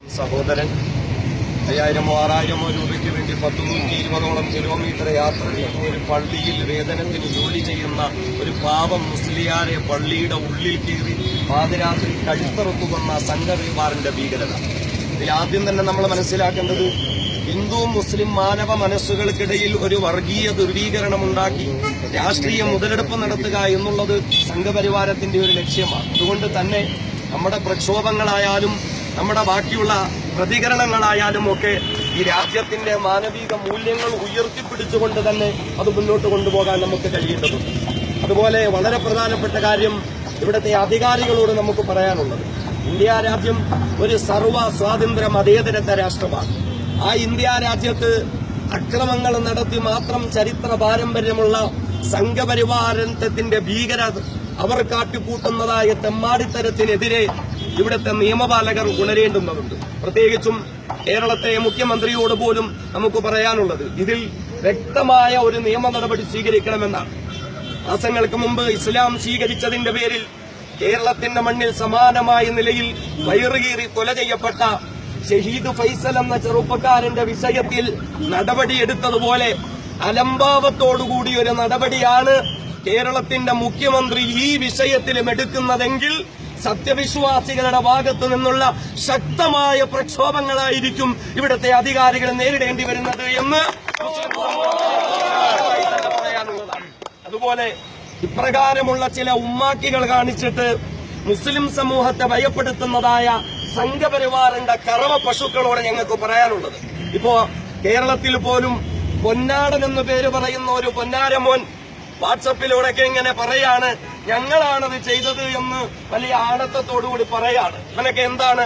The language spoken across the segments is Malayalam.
സഹോദരൻ 5000-ഓ 6000-ഓ രൂപയ്ക്ക് വേണ്ടി 120-ഓളം കിലോമീറ്റർ യാത്ര ചെയ്ത് ഒരു പള്ളിയിൽ വേതനത്തിന് ജോലി ചെയ്യുന്ന ഒരു പാവം മുസ്ലിയാരെ പള്ളിയുടെ ഉള്ളിൽ കയറി പാതിരാത്രി കഴുത്തറുത്തുവന്ന സംഘപരിവാറിന്റെ ഭീകരത. ഇതിൽ ആദ്യം തന്നെ നമ്മൾ മനസ്സിലാക്കേണ്ടത് ഹിന്ദു മുസ്ലിം മാനവ മനസ്സുകൾക്കിടയിൽ ഒരു വർഗീയ ധ്രുവീകരണമുണ്ടാക്കി രാഷ്ട്രീയ മുതലെടുപ്പ് നടത്തുക എന്നുള്ളത് സംഘപരിവാരത്തിന്റെ ഒരു ലക്ഷ്യമാണ്. അതുകൊണ്ട് തന്നെ നമ്മുടെ പ്രക്ഷോഭങ്ങളായാലും നമ്മുടെ ബാക്കിയുള്ള പ്രതികരണങ്ങളായാലും ഒക്കെ ഈ രാജ്യത്തിന്റെ മാനവിക മൂല്യങ്ങൾ ഉയർത്തിപ്പിടിച്ചുകൊണ്ട് തന്നെ അത് മുന്നോട്ട് കൊണ്ടുപോകാൻ നമുക്ക് കഴിയേണ്ടതുണ്ട്. അതുപോലെ വളരെ പ്രധാനപ്പെട്ട കാര്യം ഇവിടുത്തെ അധികാരികളോട് നമുക്ക് പറയാനുള്ളത്, ഇന്ത്യ രാജ്യം ഒരു സർവ്വ സ്വാതന്ത്ര്യ മതേതരത്വ രാഷ്ട്രമാണ്. ആ ഇന്ത്യ രാജ്യത്ത് അക്രമങ്ങൾ നടത്തി മാത്രം ചരിത്ര പാരമ്പര്യമുള്ള സംഘപരിവാരത്തിന്റെ ഭീകരത അവർ കാട്ടിക്കൂട്ടുന്നതായ തെമ്മാടിത്തരത്തിനെതിരെ ഇവിടുത്തെ നിയമപാലകർ ഉണരേണ്ടുന്നതുണ്ട്. പ്രത്യേകിച്ചും കേരളത്തെ മുഖ്യമന്ത്രിയോട് പോലും നമുക്ക് പറയാനുള്ളത് ഇതിൽ വ്യക്തമായ ഒരു നിയമ നടപടി സ്വീകരിക്കണമെന്നാണ്. മാസങ്ങൾക്ക് മുമ്പ് ഇസ്ലാം സ്വീകരിച്ചതിന്റെ പേരിൽ കേരളത്തിന്റെ മണ്ണിൽ സമാനമായ നിലയിൽ വയറുകീറി കൊല ചെയ്യപ്പെട്ട ഷഹീദ് ഫൈസൽ എന്ന ചെറുപ്പക്കാരന്റെ വിഷയത്തിൽ നടപടിയെടുത്തതുപോലെ അലംഭാവത്തോടുകൂടി ഒരു നടപടിയാണ് കേരളത്തിന്റെ മുഖ്യമന്ത്രി ഈ വിഷയത്തിലും എടുക്കുന്നതെങ്കിൽ സത്യവിശ്വാസികളുടെ ഭാഗത്തു നിന്നുള്ള ശക്തമായ പ്രക്ഷോഭങ്ങളായിരിക്കും ഇവിടുത്തെ അധികാരികൾ നേരിടേണ്ടി വരുന്നത് എന്ന് പറയാനുള്ളതാണ്. അതുപോലെ ഇപ്രകാരമുള്ള ചില ഉമ്മാക്കികൾ കാണിച്ചിട്ട് മുസ്ലിം സമൂഹത്തെ ഭയപ്പെടുത്തുന്നതായ സംഘപരിവാറിന്റെ കറവ പശുക്കളോട് ഞങ്ങൾക്ക് പറയാനുള്ളത്, ഇപ്പോ കേരളത്തിൽ പോലും പൊന്നാടൻ എന്ന് പേര് പറയുന്ന ഒരു പൊന്നാരമോൻ വാട്സപ്പിലൂടെയൊക്കെ ഇങ്ങനെ പറയാണ് ഞങ്ങളാണത് ചെയ്തത് എന്ന് വലിയ ആണത്തത്തോടുകൂടി പറയാണ്. ഇവനൊക്കെ എന്താണ്,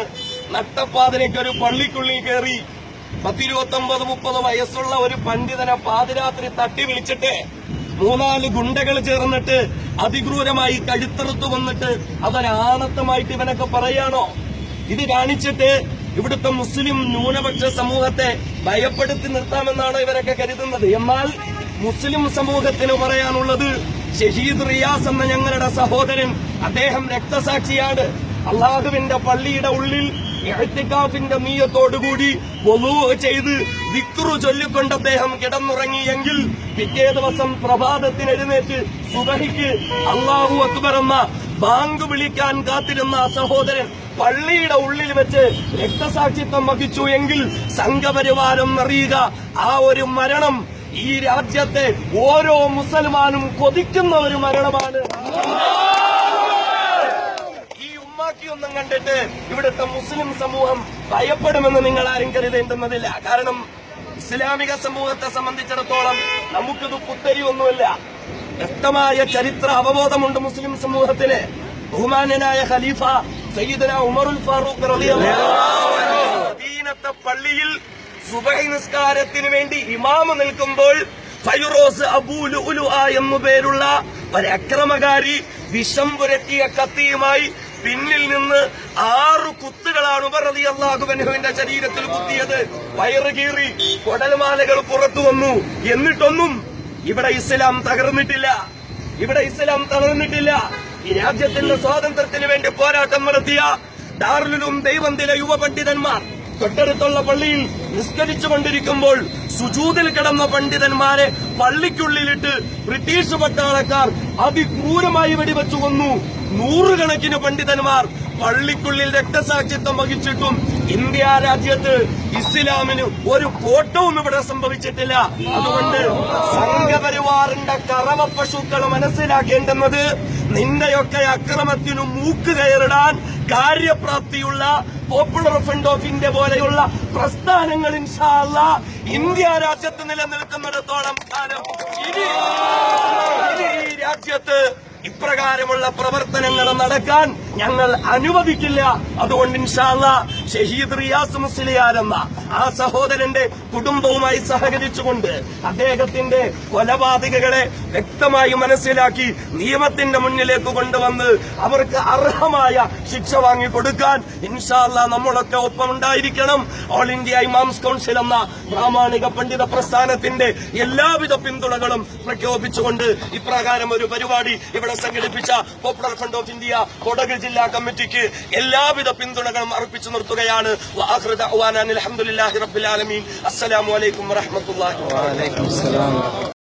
നട്ടപ്പാതിനൊക്കെ ഒരു പള്ളിക്കുള്ളിൽ കയറി 19-30 വയസ്സുള്ള ഒരു പണ്ഡിതനെ പാതിരാത്രി തട്ടി വിളിച്ചിട്ട് 3-4 ഗുണ്ടകൾ ചേർന്നിട്ട് അതിക്രൂരമായി കഴുത്തറുത്തു വന്നിട്ട് അതൊരാണത്തമായിട്ട് ഇവനൊക്കെ പറയാണോ? ഇത് കാണിച്ചിട്ട് ഇവിടുത്തെ മുസ്ലിം ന്യൂനപക്ഷ സമൂഹത്തെ ഭയപ്പെടുത്തി നിർത്താമെന്നാണ് ഇവരൊക്കെ കരുതുന്നത്. എന്നാൽ മുസ്ലിം സമൂഹത്തിന് പറയാനുള്ളത്, ഷഹീദ് റിയാസ് എന്ന ഞങ്ങളുടെ സഹോദരൻ, അദ്ദേഹം രക്തസാക്ഷിയാണ്. അള്ളാഹുവിന്റെ പള്ളിയുടെ ഉള്ളിൽ ഇഅ്തികാഫിന്റെ നിയ്യത്തോടുകൂടി വുളൂ ചെയ്ത് ദിക്റ് ചൊല്ലിക്കൊണ്ട് അദ്ദേഹം കിടന്നുറങ്ങിയെങ്കിൽ പിറ്റേ ദിവസം പ്രഭാതത്തിന് എഴുന്നേറ്റ് സുബഹിക്ക് അല്ലാഹു അക്ബർ എന്ന ബാങ്ക് വിളിക്കാൻ കാത്തിരുന്ന ആ സഹോദരൻ പള്ളിയുടെ ഉള്ളിൽ വെച്ച് രക്തസാക്ഷിത്വം വഹിച്ചു എങ്കിൽ സംഘപരിവാരം അറിയുക, ആ ഒരു മരണം ഈ രാജ്യത്തെ ഓരോ മുസൽമാനും കൊതിക്കുന്ന ഒരു മരണമാണ്. ഈ ഉമ്മാക്കിയൊന്നും കണ്ടിട്ട് ഇവിടുത്തെ മുസ്ലിം സമൂഹം ഭയപ്പെടുമെന്ന് നിങ്ങൾ ആരും കരുതേണ്ടുന്നതില്ല. കാരണം ഇസ്ലാമിക സമൂഹത്തെ സംബന്ധിച്ചിടത്തോളം നമുക്കിത് പുത്തരിയൊന്നുമില്ല. വ്യക്തമായ ചരിത്ര അവബോധമുണ്ട് മുസ്ലിം സമൂഹത്തിന്. ബഹുമാന്യനായ ഖലീഫ സയ്യിദുന ഉമറുൽ ഫാറൂഖ് റളിയല്ലാഹു അൻഹു മദീനത്തെ പള്ളിയിൽ സുബഹി നിസ്കാരത്തിന് വേണ്ടി ഇമാമ് നിൽക്കുമ്പോൾ ഫൈറോസ് അബൂ ലുഅ്ലുഅ എന്നു പേരുള്ള ഒരു അക്രമകാരി വിഷം പുരട്ടിയ കത്തിയുമായി പിന്നിൽ നിന്ന് 6 കുത്തുകളാണ് ഉമർ റളിയല്ലാഹു അൻഹുവിന്റെ ശരീരത്തിൽ കുത്തിയത്. വയറ് കീറി കൊടൽമാലകൾ പുറത്തു വന്നു. എന്നിട്ടൊന്നും ഇവിടെ ഇസ്ലാം തകർന്നിട്ടില്ല. ഈ രാജ്യത്തിന്റെ സ്വാതന്ത്ര്യത്തിന് വേണ്ടി പോരാട്ടം നടത്തിയ ദാറുൽ ഉലൂം ദൈവന്തിലെ യുവ പണ്ഡിതന്മാർ തൊട്ടടുത്തുള്ള പള്ളിയിൽ നിസ്കരിച്ചുകൊണ്ടിരിക്കുമ്പോൾ സുജൂദിൽ കിടന്ന പണ്ഡിതന്മാരെ പള്ളിക്കുള്ളിലിട്ട് ബ്രിട്ടീഷ് പട്ടാളക്കാർ അതിക്രൂരമായി വെടിവെച്ചു കൊന്നു. 100 കണക്കിന് പണ്ഡിതന്മാർ പള്ളിക്കുള്ളിൽ രക്തസാക്ഷിത്വം വഹിച്ചിട്ടും ഇന്ത്യ രാജ്യത്ത് ഇസ്ലാമിന് ഒരു കോട്ടവും ഇവിടെ സംഭവിച്ചിട്ടില്ല. അതുകൊണ്ട് സംഘപരിവാറിന്റെ കറവ പശുക്കൾ മനസ്സിലാക്കേണ്ടുന്നത്, നിന്റെയൊക്കെ അക്രമത്തിനു മൂക്ക് കയറിടാൻ കാര്യപ്രാപ്തിയുള്ള പോപ്പുലർ ഫ്രണ്ട് ഓഫ് ഇന്ത്യ പോലെയുള്ള പ്രസ്ഥാനങ്ങൾ ഇൻഷാ അല്ലാഹ് ഇന്ത്യ രാജ്യത്ത് നിലനിൽക്കുന്നിടത്തോളം കാലം ഇനി ഈ രാജ്യത്ത് ഇപ്രകാരമുള്ള പ്രവർത്തനങ്ങൾ നടക്കാൻ ഞങ്ങൾ അനുവദിക്കില്ല. അതുകൊണ്ട് ഇൻഷാ അല്ലാഹ് ഷഹീദ് റിയാസ് മുസ്ലിയാർ എന്ന ആ സഹോദരന്റെ കുടുംബവുമായി സഹകരിച്ചുകൊണ്ട് അദ്ദേഹത്തിന്റെ കൊലപാതകങ്ങളെ വ്യക്തമായി മനസ്സിലാക്കി നിയമത്തിന്റെ മുന്നിലേക്ക് കൊണ്ടുവന്ന് അവർക്ക് അർഹമായ ശിക്ഷ വാങ്ങിക്കൊടുക്കാൻ ഇൻഷാ അല്ലാഹ് നമ്മളൊക്കെ ഒപ്പമുണ്ടായിരിക്കണം. ഓൾ ഇന്ത്യ ഇമാംസ് കൌൺസിൽ എന്ന പ്രാമാണിക പണ്ഡിത പ്രസ്ഥാനത്തിന്റെ എല്ലാവിധ പിന്തുണകളും പ്രഖ്യാപിച്ചുകൊണ്ട് ഇപ്രകാരം ഒരു പരിപാടി ഇവിടെ സംഘടിപ്പിച്ച പോപ്പുലർ ഫ്രണ്ട് ഓഫ് ഇന്ത്യ കൊടക് ജില്ലാ കമ്മിറ്റിക്ക് എല്ലാവിധ പിന്തുണകളും അർപ്പിച്ചു നിർത്തുകയാണ്. അൽഹംദുലില്ലാഹി റബ്ബിൽ ആലമീൻ. അസ്സലാമു അലൈക്കും വറഹ്മത്തുള്ളാഹി വബറകാതുഹു.